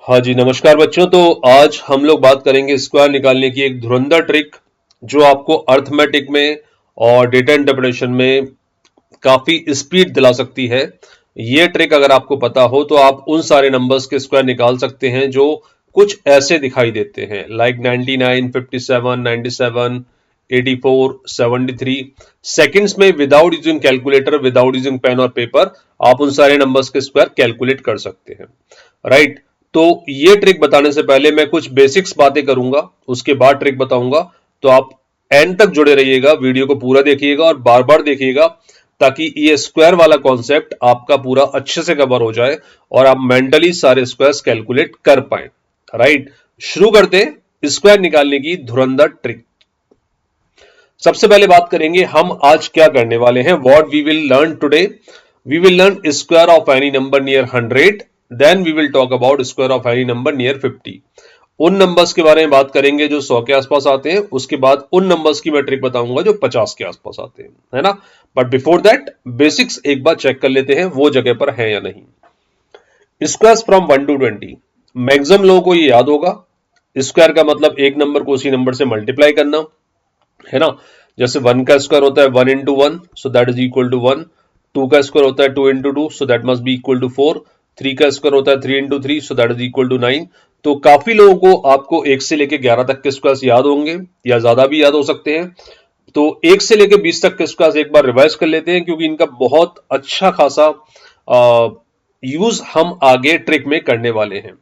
हाँ जी, नमस्कार बच्चों। तो आज हम लोग बात करेंगे स्क्वायर निकालने की एक धुरंधर ट्रिक जो आपको अर्थमेटिक में और डेटा इंटरप्रिटेशन में काफी स्पीड दिला सकती है। ये ट्रिक अगर आपको पता हो तो आप उन सारे नंबर्स के स्क्वायर निकाल सकते हैं जो कुछ ऐसे दिखाई देते हैं, लाइक 99, 57, 97, 84, 73 सेकंड्स में without using calculator, without using pen और पेपर आप उन सारे नंबर्स के स्क्वायर कैलकुलेट कर सकते हैं, राइट। तो ये ट्रिक बताने से पहले मैं कुछ बेसिक्स बातें करूंगा, उसके बाद ट्रिक बताऊंगा। तो आप एंड तक जुड़े रहिएगा, वीडियो को पूरा देखिएगा और बार बार देखिएगा ताकि ये स्क्वायर वाला कॉन्सेप्ट आपका पूरा अच्छे से कवर हो जाए और आप मेंटली सारे स्क्वायर्स कैलकुलेट कर पाए, राइट। शुरू करते हैं स्क्वायर निकालने की धुरंधर ट्रिक। सबसे पहले बात करेंगे हम आज क्या करने वाले हैं। What we will learn today, we will learn square of any number near 100, then we will talk about square of any number near 50। उन नंबर्स के बारे में बात करेंगे जो 100 के आसपास आते हैं, उसके बाद उन नंबर्स की मैं ट्रिक बताऊंगा जो 50 के आसपास आते हैं, है ना। बट बिफोर दैट बेसिक्स एक बार चेक कर लेते हैं वो जगह पर है या नहीं। स्क्वायर्स फ्रॉम 1 टू 20, मैक्सिमम लोगों को ये याद होगा। स्क्वायर का मतलब एक नंबर को उसी नंबर से मल्टीप्लाई करना, है ना। जैसे 1 का स्क्वायर होता है 1 into 1, so that is equal to 1। 2 का स्क्वायर होता है 2 into 2, so that must be equal to 4। 3 का स्क्वायर होता है 3 into 3, so that is equal to 9। तो काफी लोगों को आपको 1 से लेके 11 तक के स्क्वायर्स याद होंगे या ज्यादा भी याद हो सकते हैं। तो 1 से लेके 20 तक के स्क्वायर्स एक बार रिवाइज कर लेते हैं क्योंकि इनका बहुत अच्छा खासा यूज हम आगे ट्रिक में करने वाले हैं,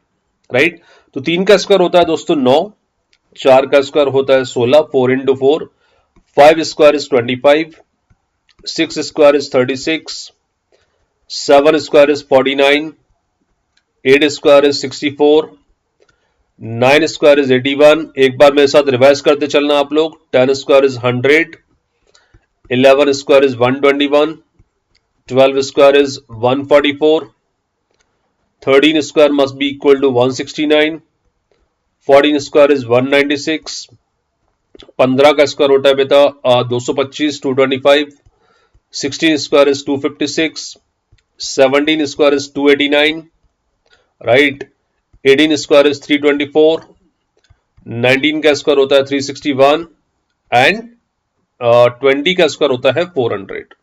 राइट। तो 3 का स्क्वायर होता है दोस्तों 9। 4 का स्क्वायर होता है 16, 4 into 4। 5 square is 25, 6 square is 36, 7 square is 49, 8 square is 64, 9 square is 81। एक बार मेरे साथ रिवाइज करते चलना आप लोग। 10 square is 100, 11 square is 121, 12 square is 144, 13 square must be equal to 169, 14 square is 196, 15 का स्क्वायर होता है बेटा 225, 225, 16 square is 256, 17 square is 289, right। 18 square is 324, 19 का स्क्वायर होता है 361 एंड 20 का स्क्वायर होता है 400,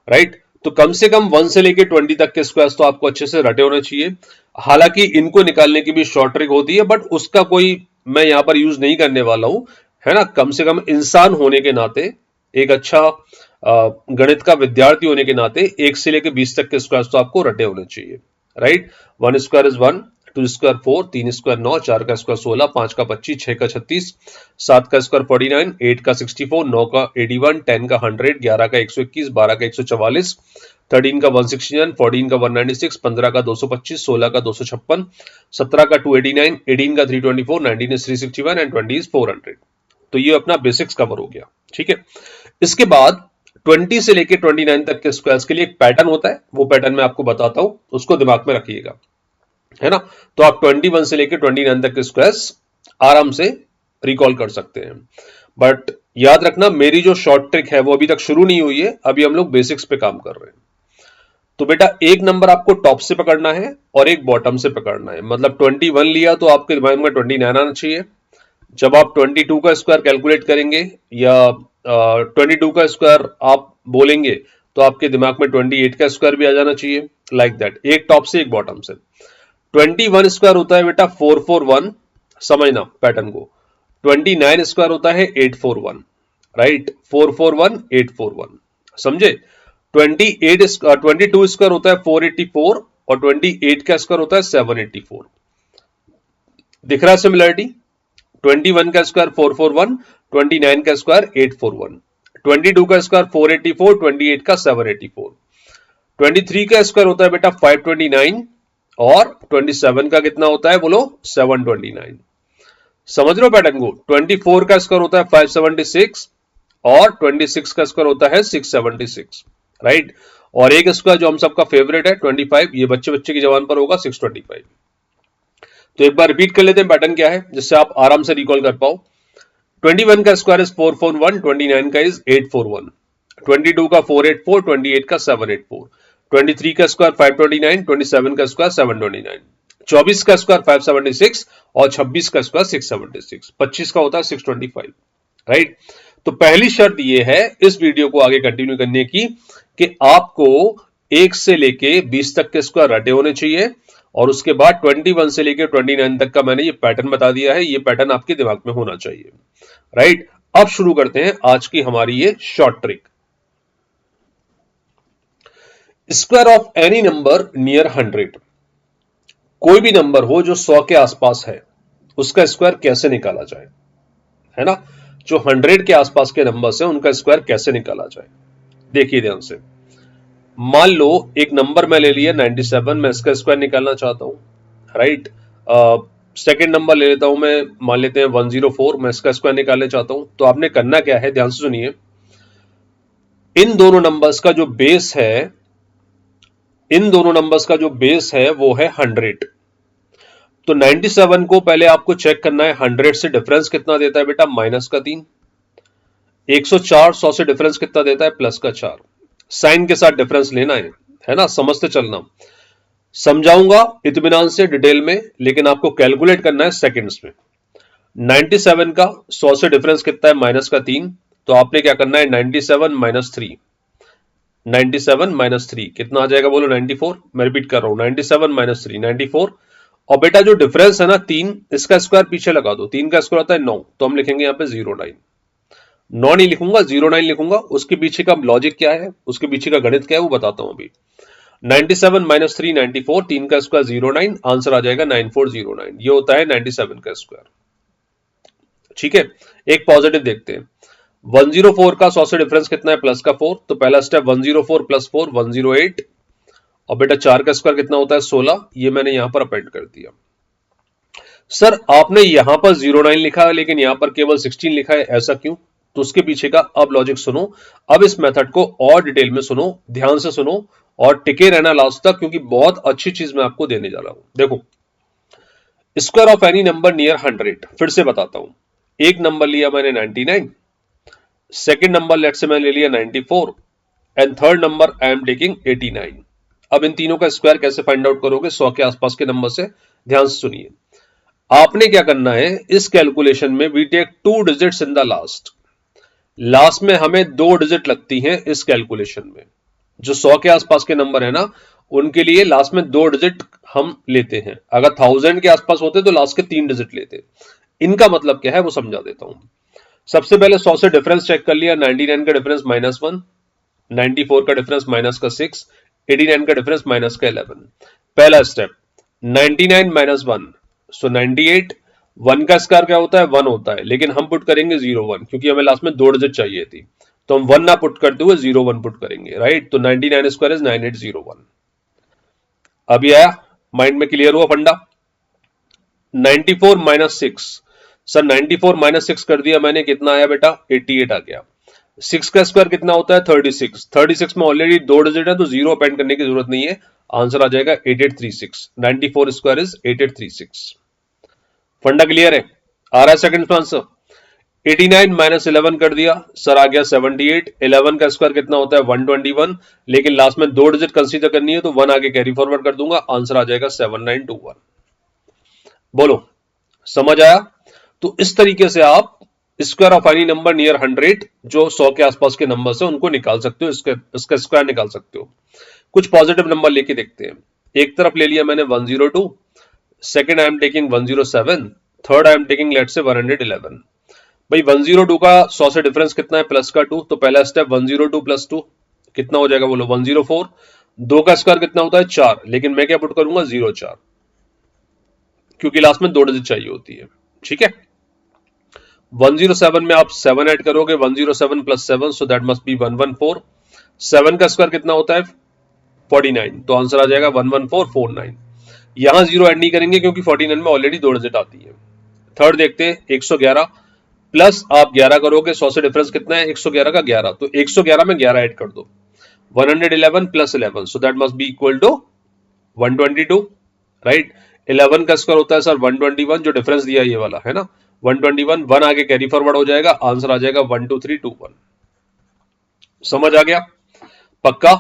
राइट। तो कम से कम 1 से लेके 20 तक के स्क्वायर्स तो आपको अच्छे से रटे होने चाहिए। हालांकि इनको निकालने की भी शॉर्ट ट्रिक होती है बट उसका कोई मैं यहां पर यूज नहीं करने वाला हूं, है ना। कम से कम इंसान होने के नाते, एक अच्छा गणित का विद्यार्थी होने के नाते 1 से लेके 20 तक के स्क्वायर्स तो आपको रटे होने चाहिए, right. 1 square is 1, 2 square 4, 3 square 9, 4 का स्क्वायर 16, 5 का 25, 6 का 36, 7 का स्क्वायर 49, 8 का 64, 9 का 81, 10 का 100, 11 का 121, 12 का 144, 13 का 169, 14 का 196, 15 का 225, 16 का 256, 17 का 289, 18 का 324, 19 is 361 एंड 20 is 400। तो ये अपना बेसिक्स कवर हो गया, ठीक है। इसके बाद 20 से लेके 29 तक के स्क्वायर्स के लिए एक पैटर्न होता है, वो पैटर्न मैं आपको बताता हूं, उसको दिमाग में रखिएगा, है ना। तो आप 21 से लेके 29 तक के स्क्वायर्स आराम से रिकॉल कर सकते हैं। बट याद रखना मेरी जो शॉर्ट ट्रिक है वो अभी तक शुरू नहीं हुई है, अभी हम लोग बेसिक्स पे काम कर रहे हैं। तो बेटा एक नंबर आपको टॉप से पकड़ना है और एक बॉटम से पकड़ना है। मतलब 21 लिया तो आपके दिमाग में 29 आना चाहिए। जब आप 22 का स्क्वायर कैलकुलेट करेंगे या 22 का स्क्वायर आप बोलेंगे तो आपके दिमाग में 28 का स्क्वायर भी आ जाना चाहिए, लाइक दैट। एक टॉप से एक बॉटम से। 21 स्क्वायर होता है बेटा 441, समझना पैटर्न को। 29 स्क्वायर होता है 841, राइट। 441 841, समझे। 22 स्क्वायर होता है 484 और 28 का स्क्वायर होता है 784। दिख रहा है सिमिलरिटी। 21 का स्क्वायर 441, 29 का स्क्वायर 841, 22 का स्क्वायर 484, 28 का 784, 23 का स्क्वायर होता है बेटा 529 और 27 का कितना होता है बोलो 729। समझ रहे हो पैटर्न को। 24 का स्क्वायर होता है 576 और 26 का स्क्वायर होता है 676, राइट। और एक स्क्वायर जो हम सबका फेवरेट है 25, ये बच्चे बच्चे की जबान पर होगा 625। तो एक बार रिपीट कर लेते हैं पैटर्न क्या है जिससे आप आराम से रिकॉल कर पाओ। 21 का स्क्वायर इज 441, 29 का इज 841, 22 का 484, 28 का 784, 23 का स्क्वायर 529, 27 का स्क्वायर 729, 24 का स्क्वायर 576 और 26 का स्क्वायर 676, 25 का होता है 625, राइट। तो पहली शर्त यह है इस वीडियो को आगे कंटिन्यू करने की कि आपको 1 से लेके 20 तक के स्क्वायर रटे होने चाहिए और उसके बाद 21 से लेके 29 तक का मैंने ये पैटर्न बता दिया है, ये पैटर्न आपके दिमाग में होना चाहिए, राइट। अब शुरू करते हैं आज की हमारी ये short trick. Square of any number near 100, कोई भी नंबर हो जो 100 के आसपास है उसका स्क्वायर कैसे निकाला जाए, है ना। जो 100 के आसपास के नंबर्स हैं उनका स्क्वायर कैसे निकाला जाए, देखिए ध्यान से। मान लो एक नंबर मैं ले लिया 97, मैं इसका स्क्वायर निकालना चाहता हूं, राइट। सेकेंड नंबर ले लेता हूं मैं, मान लेते हैं 104, मैं इसका स्क्वायर निकालना चाहता हूं। तो आपने करना क्या है, ध्यान से सुनिए। इन दोनों नंबर्स का जो बेस है, इन दोनों नंबर्स का जो बेस है वो है 100। तो 97 को पहले आपको चेक करना है 100 से डिफरेंस कितना देता है बेटा, -3। 104 100 से डिफरेंस कितना देता है, +4। साइन के साथ डिफरेंस लेना है ना, समझते चलना। समझाऊंगा इत्मीनान से डिटेल में, लेकिन आपको कैलकुलेट करना है सेकंड्स में। 97 का 100 से डिफरेंस कितना है, -3। तो आपने क्या करना है, 97 - 3, 97 - 3 कितना आ जाएगा बोलो, 94। मैं रिपीट कर रहा हूं, 97 - 3 94। और बेटा जो डिफरेंस है ना 3, इसका स्क्वायर पीछे लगा दो, 3 का स्क्वायर होता है 9, तो हम लिखेंगे यहाँ पे 09। 9 नहीं लिखूंगा, 09 लिखूंगा। उसके पीछे का लॉजिक क्या है, उसके पीछे का गणित क्या है वो बताता हूं अभी। 97 - 3 94, 3 का स्क्वायर 09, आंसर आ जाएगा 9409। ये होता है 97 का स्क्वायर, ठीक है। एक पॉजिटिव देखते हैं, 104 का 100 से डिफरेंस कितना है, +4। तो पहला स्टेप 104 + 4 108। और बेटा 4 का स्क्वायर कितना होता है, 16। ये मैंने यहां पर अपेंड कर दिया। सर आपने यहां पर 09 लिखा है लेकिन यहां पर केवल 16 लिखा है, ऐसा क्यों? तो उसके पीछे का अब लॉजिक सुनो। अब इस मेथड को और डिटेल में सुनो, ध्यान से सुनो और टिके रहना लास्ट तक, क्योंकि बहुत अच्छी चीज मैं आपको देने जा रहा हूं। देखो, square of any number near 100, फिर से बताता हूं। एक नंबर लिया मैंने 99, सेकेंड नंबर लेट से मैंने ले लिया 94 and third number I am taking 89। अब इन तीनों का स्क्वायर कैसे फाइंड आउट करोगे 100 के आसपास के नंबर से, ध्यान से सुनिए। आपने क्या करना है इस कैलकुलेशन में, we take 2 digits in the last. Last में हमें 2 डिजिट लगती हैं इस कैलकुलेशन में। जो 100 के आसपास के नंबर है ना, उनके लिए लास्ट में 2 डिजिट हम लेते हैं। अगर 1000 के आसपास होते तो लास्ट के 3 डिजिट लेते। इनका मतलब क्या है वो समझा देता हूं। सबसे पहले 100 से डिफरेंस चेक कर लिया, 99 का डिफरेंस -1, 94 का डिफरेंस -6, 89 का डिफरेंस -11। पहला स्टेप 99 - 1, सो 98। 1 का स्क्वायर क्या होता है, 1 होता है, लेकिन हम पुट करेंगे 01 क्योंकि हमें लास्ट में 2 डिजिट चाहिए थी। तो हम 1 ना पुट करते हुए 01 पुट करेंगे, राइट। तो 99 स्क्वायर इज 9801। अभी आया, माइंड में क्लियर हुआ फंडा। 94 - 6, सर 94 - 6 कर दिया मैंने, कितना आया बेटा, 88 आ गया। 6 का स्क्वायर कितना होता है, 36। 36 में ऑलरेडी 2 डिजिट है तो 0 अपेंड करने की जरूरत नहीं है, आंसर आ जाएगा 8836। 94 स्क्वायर इज 8836। फंडा क्लियर है, आ रहा है सेकंड आंसर। 89 - 11 कर दिया, सर आ गया 78। 11 का स्क्वायर कितना होता है, 121, लेकिन लास्ट में 2 डिजिट कंसीडर करनी है तो 1 आगे कैरी फॉरवर्ड कर दूंगा, आंसर आ जाएगा 7921। बोलो समझ आया? तो इस तरीके से आप square of any number near 100, जो 100 के आसपास के नंबर है उनको निकाल सकते हो, इसका स्क्वायर निकाल सकते हो। कुछ पॉजिटिव नंबर लेके देखते हैं। एक तरफ ले लिया मैंने 102, second I am taking 107, third I am taking let's say 111। भाई 102 का 100 से डिफरेंस कितना है, प्लस का 2। तो पहला स्टेप 102 + 2 कितना हो जाएगा बोलो, 104। 2 का स्क्वायर कितना होता है, 4, लेकिन मैं क्या पुट करूंगा, 04, क्योंकि लास्ट में 2 डिजिट चाहिए होती है, ठीक है। 107 में आप 7 ऐड करोगे, 107 + 7, सो दैट मस्ट बी 114। 7 का स्क्वायर कितना होता है, 49, तो आंसर आ जाएगा 11449। यहां 0 ऐड नहीं करेंगे क्योंकि 49 में ऑलरेडी 2 डिजिट आती है। थर्ड देखते हैं, 111 प्लस आप 11 करोगे, 100 से डिफरेंस कितना है, 111 का 11, तो 111 में 11 ऐड कर दो, 111 + 11, so that must be equal to 122, right. 11 का स्क्वायर होता है सर 121, जो डिफरेंस दिया ये वाला है ना, 121, 1 आगे कैरी फॉरवर्ड हो जाएगा, आंसर आ जाएगा 12321। समझ आ गया? पक्का?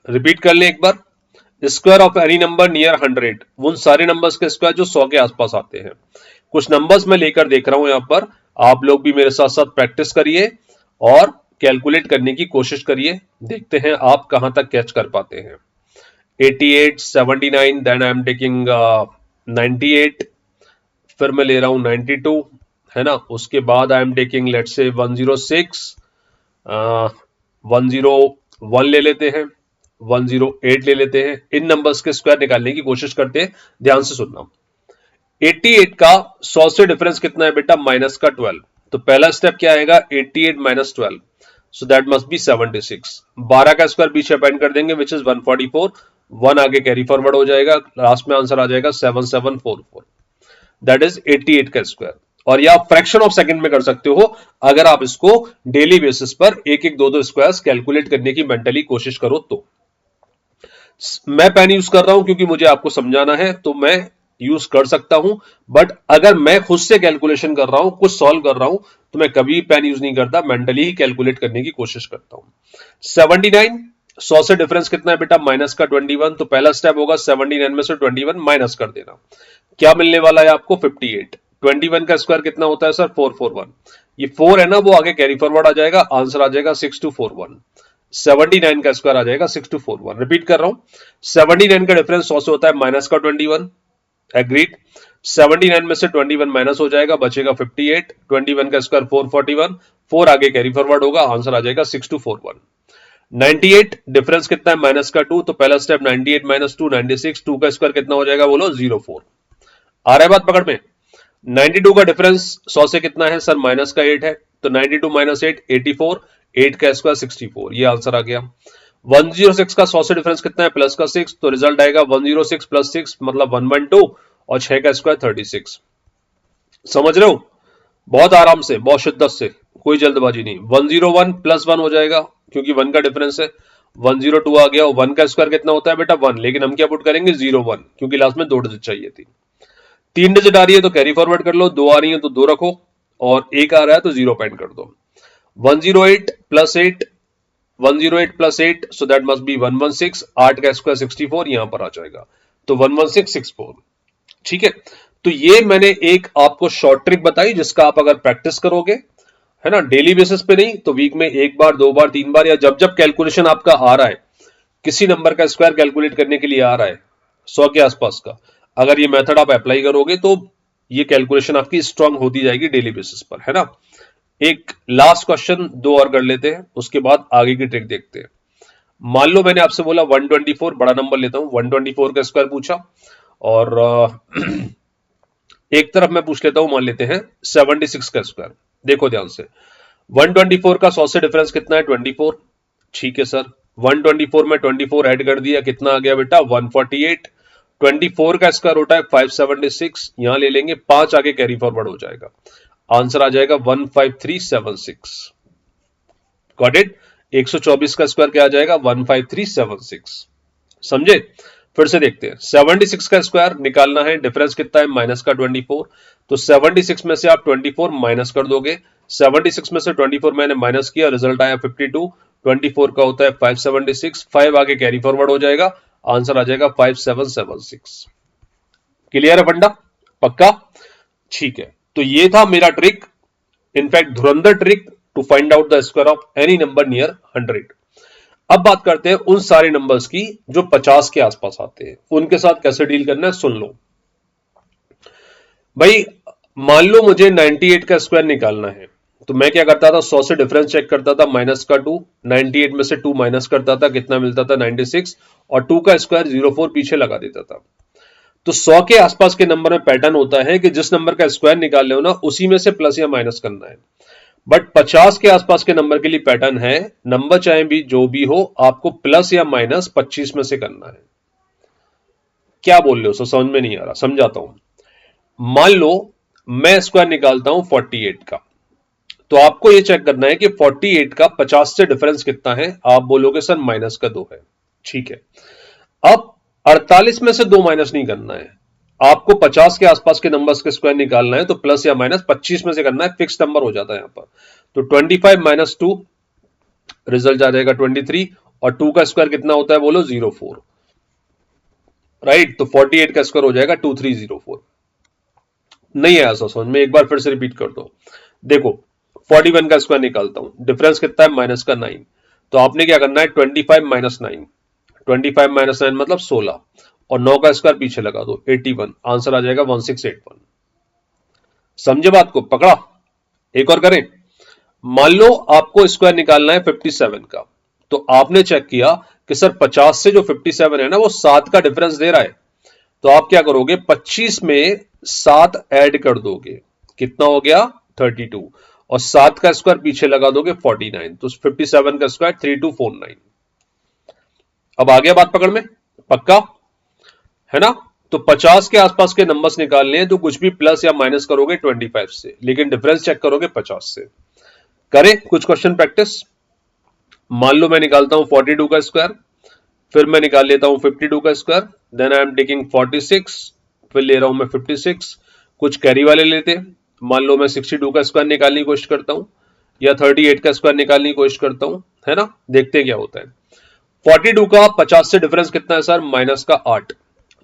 रिपीट कर ले एक बार। Square of any number near 100, उन सारे नंबर्स के स्क्वायर जो 100 के आसपास आते हैं। कुछ नंबर्स मैं लेकर देख रहा हूं यहां पर, आप लोग भी मेरे साथ साथ प्रैक्टिस करिए और कैलकुलेट करने की कोशिश करिए, देखते हैं आप कहां तक कैच कर पाते हैं। 88, 79, देन आई एम टेकिंग 98, फिर मैं ले रहा हूं 92, है ना। उसके बाद आई एम टेकिंग लेट्स से 106, 101 ले लेते हैं, 108 ले लेते हैं। इन नंबर्स के स्क्वायर निकालने की कोशिश करते हैं, ध्यान से सुनना। 88 का 100 से डिफरेंस कितना है बेटा, माइनस का 12। तो पहला स्टेप क्या आएगा, 88 minus 12, so that must B 76। 12 का स्क्वायर पीछे अपेंड कर देंगे विच इज 144, 1 आगे कैरी फॉरवर्ड हो जाएगा, लास्ट में आंसर आ जाएगा 7744, दैट इज 88 का स्क्वायर। और या फ्रैक्शन ऑफ सेकंड में कर सकते हो अगर आप इसको डेली बेसिस पर एक एक दो दो स्क्वायर्स कैलकुलेट करने की मेंटली कोशिश करो तो। मैं पेन यूज कर रहा हूं क्योंकि मुझे आपको समझाना है, तो मैं यूज कर सकता हूं, बट अगर मैं खुद से कैलकुलेशन कर रहा हूं, कुछ सॉल्व कर रहा हूं, तो मैं कभी पेन यूज नहीं करता, मेंटली ही कैलकुलेट करने की कोशिश करता हूं। 79, 100 से डिफरेंस कितना है बेटा, माइनस का 21। तो पहला स्टेप होगा 79 में से 21 माइनस कर देना, क्या मिलने वाला है आपको, 58। 21 का स्क्वायर कितना होता है सर, 441। ये 4 है ना, वो आगे कैरी फॉरवर्ड आ जाएगा, आंसर आ जाएगा 6241। 79 का स्क्वायर आ जाएगा 6241। रिपीट कर रहा हूं, 79 का डिफरेंस 100 से होता है माइनस का 21, एग्रीड। 79 में से 21 माइनस हो जाएगा, बचेगा 58। 21 का स्क्वायर 441, 4 आगे कैरी फॉरवर्ड होगा, आंसर आ जाएगा 6241। 98 डिफरेंस कितना है, माइनस का 2। तो पहला स्टेप 98 माइनस 2, 96। 2 का स्क्वायर कितना हो जाएगा, बोलो 04। आ रहा है बात पकड़ में। 92 का डिफरेंस 100 से कितना है सर, माइनस का 8 है। तो 92 माइनस 8, 84। 8 का स्क्वायर 64, ये आंसर आ गया। 106 का 100 से डिफरेंस कितना है, प्लस का 6। तो रिजल्ट आएगा 106 प्लस 6 मतलब 112, और 6 का स्क्वायर 36। समझ रहे हो, बहुत आराम से, बहुत शिद्दत से, कोई जल्दबाजी नहीं। 101 प्लस 1 हो जाएगा क्योंकि 1 का डिफरेंस है। 102 आ गया, और 1 का स्क्वायर कितना होता है बेटा, 1, लेकिन हम क्या पुट करेंगे, 01, क्योंकि लास्ट में 2 डिजिट चाहिए थी। 3 डिजिट आ रही है तो कैरी फॉरवर्ड कर लो, 2 आ रही है तो 2 रखो, और 1 आ रहा है तो 0 पेंड कर दो। 108 plus 8, 108 plus 8, so that must B 116। 8 का स्क्वायर 64, यहां पर आ जाएगा, तो 11664। ठीक है, तो ये मैंने एक आपको शॉर्ट ट्रिक बताई, जिसका आप अगर प्रैक्टिस करोगे, है ना, डेली बेसिस पे नहीं तो वीक में 1 बार 2 बार 3 बार, या जब जब कैलकुलेशन आपका आ रहा है, किसी नंबर का स्क्वायर कैलकुलेट करने के लिए आ रहा है 100 के आसपास का, अगर ये मेथड आप अप्लाई करोगे तो ये कैलकुलेशन आपकी स्ट्रांग होती जाएगी डेली बेसिस पर, है ना। एक लास्ट क्वेश्चन 2 और कर लेते हैं, उसके बाद आगे की ट्रिक देखते हैं। मान लो मैंने आपसे बोला 124, बड़ा नंबर लेता हूं, 124 का स्क्वायर पूछा, और एक तरफ मैं पूछ लेता हूं, मान लेते हैं 76 का स्क्वायर। देखो ध्यान से, 124 का 100 से डिफरेंस कितना है, 24। ठीक है सर, 124 में 24 ऐड कर दिया, कितना आ गया बेटा, 148। 24 का स्क्वायर होता है 576, यहां ले लेंगे, 5 आगे कैरी फॉरवर्ड हो जाएगा, आंसर आ जाएगा 15376। Got it. 124 का स्क्वायर क्या आ जाएगा, 15376। समझे, फिर से देखते हैं। 76 का स्क्वायर निकालना है, डिफरेंस कितना है, माइनस का 24। तो 76 में से आप 24 माइनस कर दोगे, 76 में से 24 मैंने माइनस किया, रिजल्ट आया 52। 24 का होता है 576, 5 आगे कैरी फॉरवर्ड हो जाएगा, आंसर आ जाएगा 5776। क्लियर है बंडा, पक्का, ठीक है। तो ये था मेरा ट्रिक, इनफैक्ट धुरंधर trick, to find out the square of any number near 100। अब बात करते हैं उन सारे नंबर्स की जो 50 के आसपास आते हैं, उनके साथ कैसे डील करना है, सुन लो भाई। मान लो मुझे 98 का स्क्वायर निकालना है, तो मैं क्या करता था, 100 से डिफरेंस चेक करता था, माइनस का 2। 98 में से 2 माइनस करता था, कितना मिलता था, 96, और 2 का स्क्वायर 04 पीछे लगा देता था। तो 100 के आसपास के नंबर में पैटर्न होता है कि जिस नंबर का स्क्वायर निकाल रहे हो ना, उसी में से प्लस या माइनस करना है। बट 50 के आसपास के नंबर के लिए पैटर्न है, नंबर चाहे भी जो भी हो, आपको प्लस या माइनस 25 में से करना है। क्या बोल रहे हो, समझ में नहीं आ रहा, समझाता हूं। मान लो मैं स्क्वायर निकालता हूं 48 का, तो आपको यह चेक करना है कि 48 का 50 से डिफरेंस कितना है। आप बोलोगे सर माइनस का 2 है, ठीक है। अब 48 में से 2 माइनस नहीं करना है, आपको 50 के आसपास के नंबर्स के स्क्वायर निकालना है, तो प्लस या माइनस 25 में से करना है, फिक्स नंबर हो जाता है यहां पर। तो 25 माइनस 2, रिजल्ट आ जाएगा 23, और 2 का स्क्वायर कितना होता है, बोलो 04। राइट। तो 48 का स्क्वायर हो जाएगा 2304। नहीं आया ऐसा समझ में, एक बार फिर से रिपीट कर दो। देखो 41 का स्क्वायर निकालता हूं, डिफरेंस कितना है, माइनस का 9। तो आपने क्या करना है, 25 माइनस 9, 25 माइनस 9 मतलब 16, और 9 का स्क्वायर पीछे लगा दो, 81। आंसर आ जाएगा 1681। समझे बात को, पकड़ा। एक और करें। मान लो आपको स्क्वायर निकालना है 57 का, तो आपने चेक किया कि सर 50 से जो 57 है ना वो 7 का डिफरेंस दे रहा है, तो आप क्या करोगे, 25 में 7 ऐड कर दोगे, कितना हो गया 32, और 7 का स्क्वायर पीछे लगा दोगे 49, तो 57 का स्क्वायर 3249। अब आ गया बात पकड़ में, पक्का है ना। तो 50 के आसपास के नंबर्स निकालने हैं तो कुछ भी प्लस या माइनस करोगे 25 से, लेकिन डिफरेंस चेक करोगे 50 से। करें कुछ क्वेश्चन प्रैक्टिस। मान लो मैं निकालता हूं 42 का स्क्वायर, फिर मैं निकाल लेता हूं 52 का square, then I am taking 46, फिर ले रहा हूं मैं 56, कुछ कैरी वाले लेते हैं। मान लो मैं 62 का स्क्वायर निकालने की कोशिश करता हूं, या 38 का स्क्वायर निकालने की कोशिश करता हूं, है ना। देखते हैं क्या होता है। 42 का 50 से डिफरेंस कितना है सर, माइनस का 8।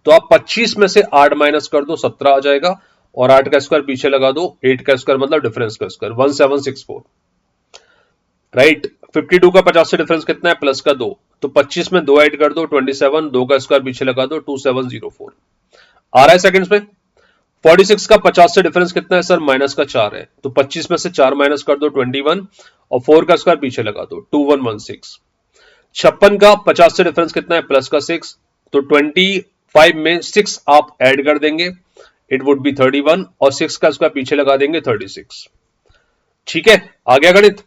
तो आप 25 में से 8 माइनस कर दो, 17 आ जाएगा, और 8 का स्क्वायर पीछे लगा दो, 8 का स्क्वायर मतलब डिफरेंस का स्क्वायर 1764, राइट। 52 का 50 से डिफरेंस कितना है, प्लस का 2। तो 25 में 2 ऐड कर दो, 27, 2 का स्क्वायर पीछे लगा दो, 2704 आ रहा है सेकंड्स में। 46 का 50 से डिफरेंस कितना है सर, माइनस का 4 है, तो 25 में से 4 माइनस कर दो, 21, और 4 का स्क्वायर पीछे लगा दो, 2116। 56 का 50 से डिफरेंस कितना है, प्लस का 6, तो 25 में 6 आप ऐड कर देंगे, इट वुड बी 31, और 6 का स्क्वायर पीछे लगा देंगे 36। ठीक है, आ गया गणित।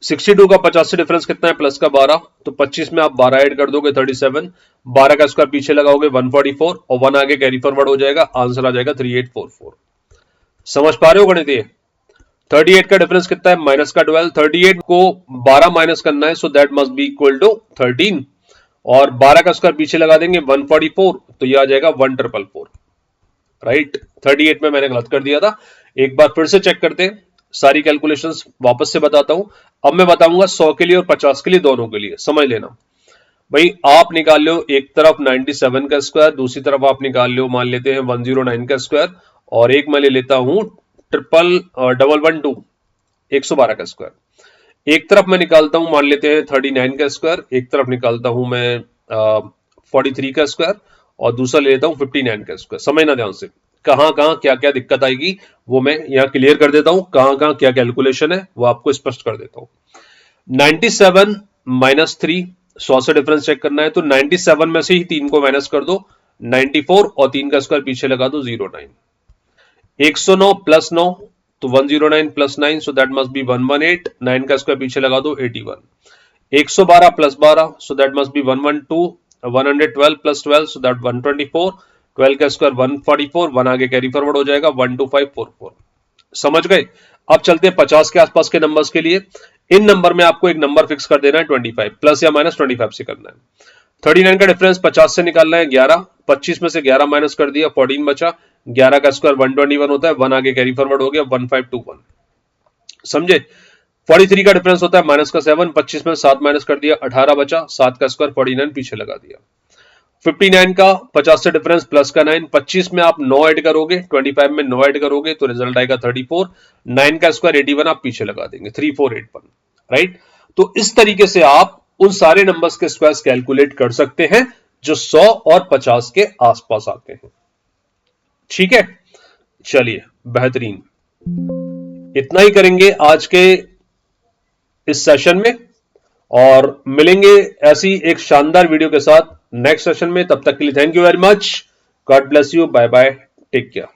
62 का 50 से डिफरेंस कितना है, प्लस का 12, तो 25 में आप 12 ऐड कर दोगे 37, 12 का स्क्वायर पीछे लगाओगे 144, और 1 आगे कैरी फॉरवर्ड हो जाएगा, आंसर आ जाएगा 3844। समझ पा रहे हो गणित ये। 38 का डिफरेंस कितना है, माइनस का 12, 38 को 12 माइनस करना है, so that must be equal to 13, और 12 का स्क्वायर पीछे लगा देंगे 144, तो ये आ जाएगा 1444, राइट। 38 में मैंने गलत कर दिया था, एक बार फिर से चेक करते हैं, सारी कैलकुलेशंस वापस से बताता हूं। अब मैं बताऊंगा 100 के लिए और 50 के लिए, दोनों के लिए समझ लेना। भाई आप निकाल लो एक तरफ 97 का स्क्वायर, दूसरी तरफ आप निकाल लो, मान लेते हैं 109 का स्क्वायर, और एक मैं ले लेता हूं 11112 112 का स्क्वायर। एक तरफ मैं निकालता हूं, मान लेते हैं 39 का स्क्वायर, एक तरफ निकालता हूं मैं 43 का स्क्वायर, और दूसरा ले लेता हूं 59 का स्क्वायर। समझना ध्यान से, कहां कहां क्या क्या दिक्कत आएगी वो मैं यहां क्लियर कर देता हूं, कहां कहां क्या कैलकुलेशन है वो आपको स्पष्ट कर देता हूं। 97 माइनस 3, 100 से डिफरेंस चेक करना है, तो 97 में से ही 3 को माइनस कर दो, 94, और 3 का स्क्वायर पीछे लगा दो 09। 109 प्लस 9, तो 109 plus 9, so that must B 118, 9 का स्क्वायर पीछे लगा दो 81। 112 plus 12, so that must B 112, 112 plus 12, so that 124, 12 का स्क्वायर 144, 1 आगे कैरी फॉरवर्ड हो जाएगा 12544। समझ गए। अब चलते हैं 50 के आसपास के नंबर्स के लिए। इन नंबर में आपको एक नंबर फिक्स कर देना है 25, प्लस या माइनस 25 से करना है। 39 का डिफरेंस 50 से निकालना है 11, 25 में से 11 माइनस कर दिया 14 बचा, 11 का स्क्वायर 121 होता है, 1 आगे कैरी फॉरवर्ड हो गया 1521। समझे। 43 का डिफरेंस होता है माइनस का 7, 25 में 7 माइनस कर दिया 18 बचा, 7 का स्क्वायर 49 पीछे लगा दिया। 59 का 50 से डिफरेंस प्लस का 9, 25 में आप 9 ऐड करोगे, 25 में 9 ऐड करोगे तो रिजल्ट आएगा 34, 9 का स्क्वायर 81 आप पीछे लगा देंगे 3481, राइट। तो इस तरीके से आप उन सारे नंबर्स के स्क्वायर्स कैलकुलेट कर सकते हैं जो 100 और 50 के आसपास आते हैं। ठीक है, चलिए बेहतरीन, इतना ही करेंगे आज के इस सेशन में, और मिलेंगे ऐसी एक शानदार वीडियो के साथ नेक्स्ट सेशन में। तब तक के लिए thank you very much, God bless you, bye bye, take care.